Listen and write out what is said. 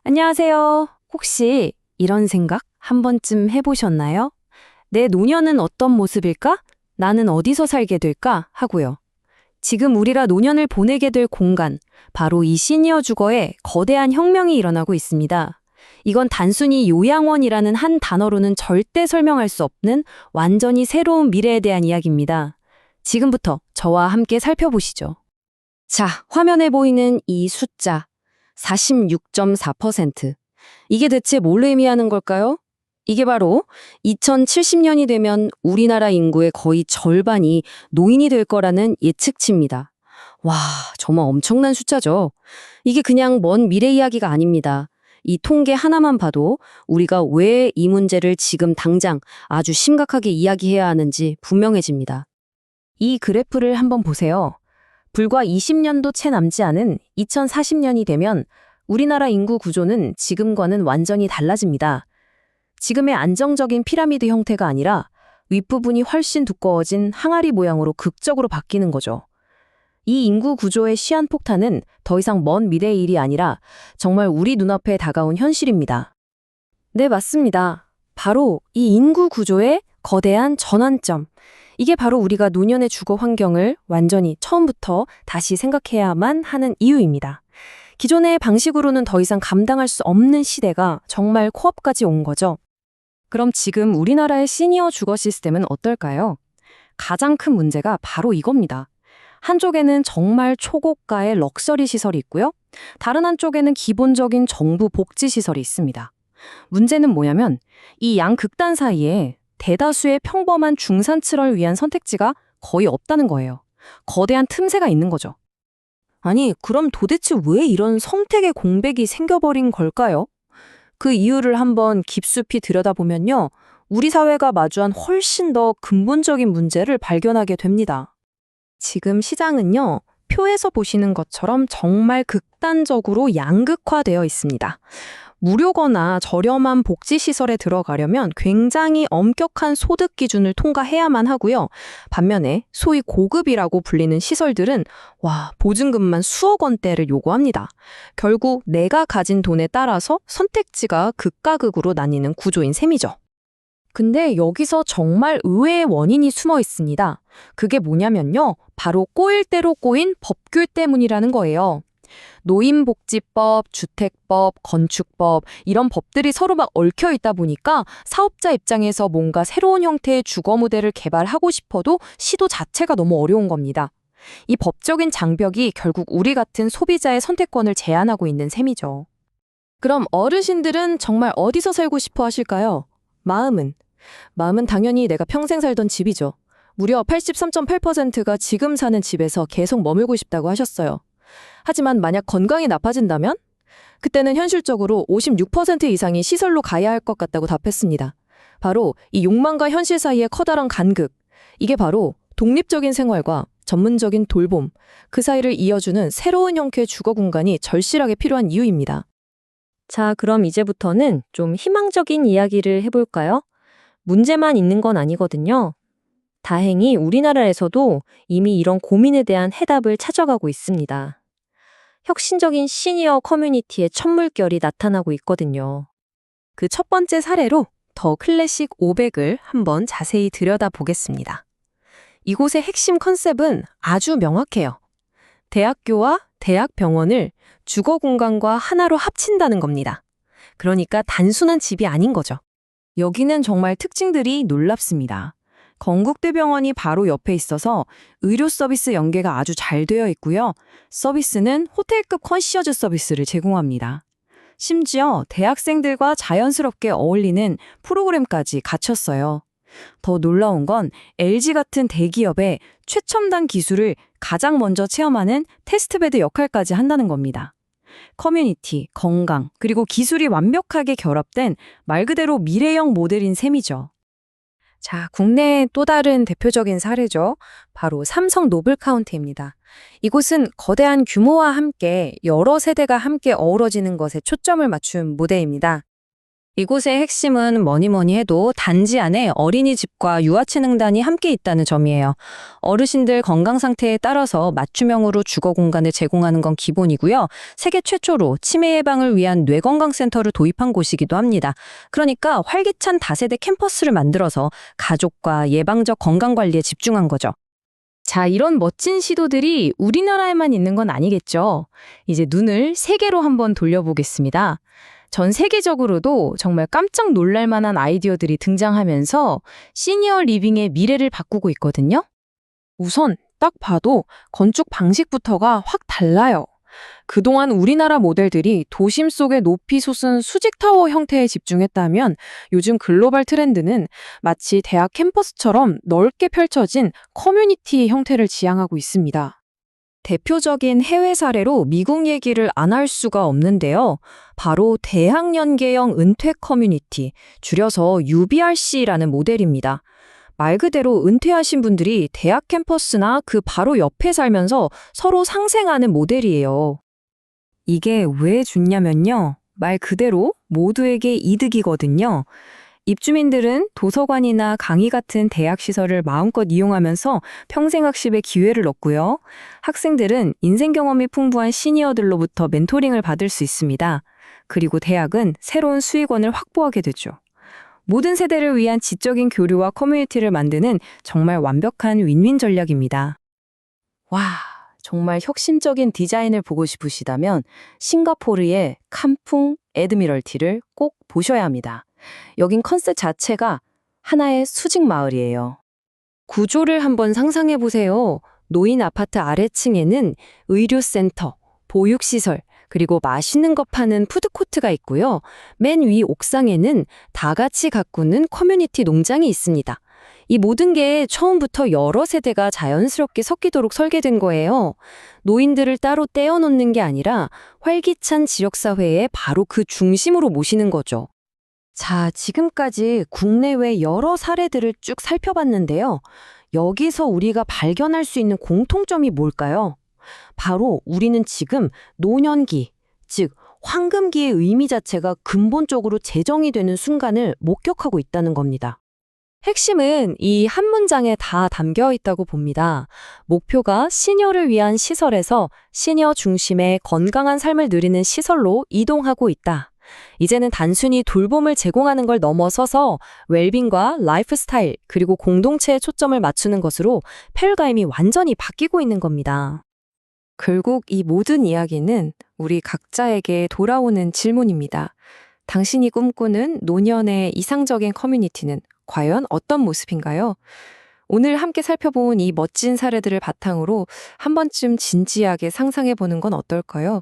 안녕하세요. 혹시 이런 생각 한 번쯤 해보셨나요? 내 노년은 어떤 모습일까? 나는 어디서 살게 될까? 하고요. 지금 우리가 노년을 보내게 될 공간, 바로 이 시니어 주거에 거대한 혁명이 일어나고 있습니다. 이건 단순히 요양원이라는 한 단어로는 절대 설명할 수 없는 완전히 새로운 미래에 대한 이야기입니다. 지금부터 저와 함께 살펴보시죠. 자, 화면에 보이는 이 숫자, 46.4%. 이게 대체 뭘 의미하는 걸까요? 이게 바로 2070년이 되면 우리나라 인구의 거의 절반이 노인이 될 거라는 예측치입니다. 와, 정말 엄청난 숫자죠. 이게 그냥 먼 미래 이야기가 아닙니다. 이 통계 하나만 봐도 우리가 왜 이 문제를 지금 당장 아주 심각하게 이야기해야 하는지 분명해집니다. 이 그래프를 한번 보세요. 불과 20년도 채 남지 않은 2040년이 되면 우리나라 인구 구조는 지금과는 완전히 달라집니다. 지금의 안정적인 피라미드 형태가 아니라 윗부분이 훨씬 두꺼워진 항아리 모양으로 극적으로 바뀌는 거죠. 이 인구 구조의 시한폭탄은 더 이상 먼 미래의 일이 아니라 정말 우리 눈앞에 다가온 현실입니다. 네, 맞습니다. 바로 이 인구 구조의 거대한 전환점. 이게 바로 우리가 노년의 주거 환경을 완전히 처음부터 다시 생각해야만 하는 이유입니다. 기존의 방식으로는 더 이상 감당할 수 없는 시대가 정말 코앞까지 온 거죠. 그럼 지금 우리나라의 시니어 주거 시스템은 어떨까요? 가장 큰 문제가 바로 이겁니다. 한쪽에는 정말 초고가의 럭셔리 시설이 있고요. 다른 한쪽에는 기본적인 정부 복지 시설이 있습니다. 문제는 뭐냐면 이 양극단 사이에 대다수의 평범한 중산층을 위한 선택지가 거의 없다는 거예요. 거대한 틈새가 있는 거죠. 아니, 그럼 도대체 왜 이런 선택의 공백이 생겨버린 걸까요? 그 이유를 한번 깊숙이 들여다보면요. 우리 사회가 마주한 훨씬 더 근본적인 문제를 발견하게 됩니다. 지금 시장은요, 표에서 보시는 것처럼 정말 극단적으로 양극화되어 있습니다. 무료거나 저렴한 복지시설에 들어가려면 굉장히 엄격한 소득 기준을 통과해야만 하고요. 반면에 소위 고급이라고 불리는 시설들은 보증금만 수억 원대를 요구합니다. 결국 내가 가진 돈에 따라서 선택지가 극과 극으로 나뉘는 구조인 셈이죠. 근데 여기서 정말 의외의 원인이 숨어 있습니다. 그게 뭐냐면요. 바로 꼬일 대로 꼬인 법규 때문이라는 거예요. 노인복지법, 주택법, 건축법 이런 법들이 서로 막 얽혀 있다 보니까 사업자 입장에서 뭔가 새로운 형태의 주거 모델을 개발하고 싶어도 시도 자체가 너무 어려운 겁니다. 이 법적인 장벽이 결국 우리 같은 소비자의 선택권을 제한하고 있는 셈이죠. 그럼 어르신들은 정말 어디서 살고 싶어 하실까요? 마음은 당연히 내가 평생 살던 집이죠. 무려 83.8%가 지금 사는 집에서 계속 머물고 싶다고 하셨어요. 하지만 만약 건강이 나빠진다면? 그때는 현실적으로 56% 이상이 시설로 가야 할 것 같다고 답했습니다. 바로 이 욕망과 현실 사이의 커다란 간극. 이게 바로 독립적인 생활과 전문적인 돌봄, 그 사이를 이어주는 새로운 형태의 주거 공간이 절실하게 필요한 이유입니다. 자, 그럼 이제부터는 좀 희망적인 이야기를 해볼까요? 문제만 있는 건 아니거든요. 다행히 우리나라에서도 이미 이런 고민에 대한 해답을 찾아가고 있습니다. 혁신적인 시니어 커뮤니티의 첫 물결이 나타나고 있거든요. 그 첫 번째 사례로 더 클래식 500을 한번 자세히 들여다보겠습니다. 이곳의 핵심 컨셉은 아주 명확해요. 대학교와 대학병원을 주거 공간과 하나로 합친다는 겁니다. 그러니까 단순한 집이 아닌 거죠. 여기는 정말 특징들이 놀랍습니다. 건국대병원이 바로 옆에 있어서 의료 서비스 연계가 아주 잘 되어 있고요. 서비스는 호텔급 컨시어즈 서비스를 제공합니다. 심지어 대학생들과 자연스럽게 어울리는 프로그램까지 갖췄어요. 더 놀라운 건 LG 같은 대기업의 최첨단 기술을 가장 먼저 체험하는 테스트베드 역할까지 한다는 겁니다. 커뮤니티, 건강, 그리고 기술이 완벽하게 결합된 말 그대로 미래형 모델인 셈이죠. 자, 국내의 또 다른 대표적인 사례죠. 바로 삼성 노블카운티입니다. 이곳은 거대한 규모와 함께 여러 세대가 함께 어우러지는 것에 초점을 맞춘 무대입니다. 이곳의 핵심은 뭐니 뭐니 해도 단지 안에 어린이집과 유아체능단이 함께 있다는 점이에요. 어르신들 건강 상태에 따라서 맞춤형으로 주거 공간을 제공하는 건 기본이고요. 세계 최초로 치매 예방을 위한 뇌건강센터를 도입한 곳이기도 합니다. 그러니까 활기찬 다세대 캠퍼스를 만들어서 가족과 예방적 건강관리에 집중한 거죠. 자, 이런 멋진 시도들이 우리나라에만 있는 건 아니겠죠. 이제 눈을 세계로 한번 돌려보겠습니다. 전 세계적으로도 정말 깜짝 놀랄 만한 아이디어들이 등장하면서 시니어 리빙의 미래를 바꾸고 있거든요. 우선 딱 봐도 건축 방식부터가 확 달라요. 그동안 우리나라 모델들이 도심 속에 높이 솟은 수직타워 형태에 집중했다면 요즘 글로벌 트렌드는 마치 대학 캠퍼스처럼 넓게 펼쳐진 커뮤니티 형태를 지향하고 있습니다. 대표적인 해외 사례로 미국 얘기를 안 할 수가 없는데요. 바로 대학연계형 은퇴 커뮤니티, 줄여서 UBRC라는 모델입니다. 말 그대로 은퇴하신 분들이 대학 캠퍼스나 그 바로 옆에 살면서 서로 상생하는 모델이에요. 이게 왜 좋냐면요. 말 그대로 모두에게 이득이거든요. 입주민들은 도서관이나 강의 같은 대학 시설을 마음껏 이용하면서 평생 학습의 기회를 얻고요. 학생들은 인생 경험이 풍부한 시니어들로부터 멘토링을 받을 수 있습니다. 그리고 대학은 새로운 수익원을 확보하게 되죠. 모든 세대를 위한 지적인 교류와 커뮤니티를 만드는 정말 완벽한 윈윈 전략입니다. 와, 정말 혁신적인 디자인을 보고 싶으시다면 싱가포르의 칸풍 애드미럴티를 꼭 보셔야 합니다. 여긴 컨셉 자체가 하나의 수직 마을이에요. 구조를 한번 상상해 보세요. 노인 아파트 아래층에는 의료센터, 보육시설, 그리고 맛있는 거 파는 푸드코트가 있고요. 맨 위 옥상에는 다 같이 가꾸는 커뮤니티 농장이 있습니다. 이 모든 게 처음부터 여러 세대가 자연스럽게 섞이도록 설계된 거예요. 노인들을 따로 떼어놓는 게 아니라 활기찬 지역사회의 바로 그 중심으로 모시는 거죠. 자, 지금까지 국내외 여러 사례들을 쭉 살펴봤는데요. 여기서 우리가 발견할 수 있는 공통점이 뭘까요? 바로 우리는 지금 노년기, 즉 황금기의 의미 자체가 근본적으로 재정이 되는 순간을 목격하고 있다는 겁니다. 핵심은 이 한 문장에 다 담겨 있다고 봅니다. 목표가 시니어를 위한 시설에서 시니어 중심의 건강한 삶을 누리는 시설로 이동하고 있다. 이제는 단순히 돌봄을 제공하는 걸 넘어서서 웰빙과 라이프 스타일 그리고 공동체에 초점을 맞추는 것으로 패러다임이 완전히 바뀌고 있는 겁니다. 결국 이 모든 이야기는 우리 각자에게 돌아오는 질문입니다. 당신이 꿈꾸는 노년의 이상적인 커뮤니티는 과연 어떤 모습인가요? 오늘 함께 살펴본 이 멋진 사례들을 바탕으로 한 번쯤 진지하게 상상해 보는 건 어떨까요?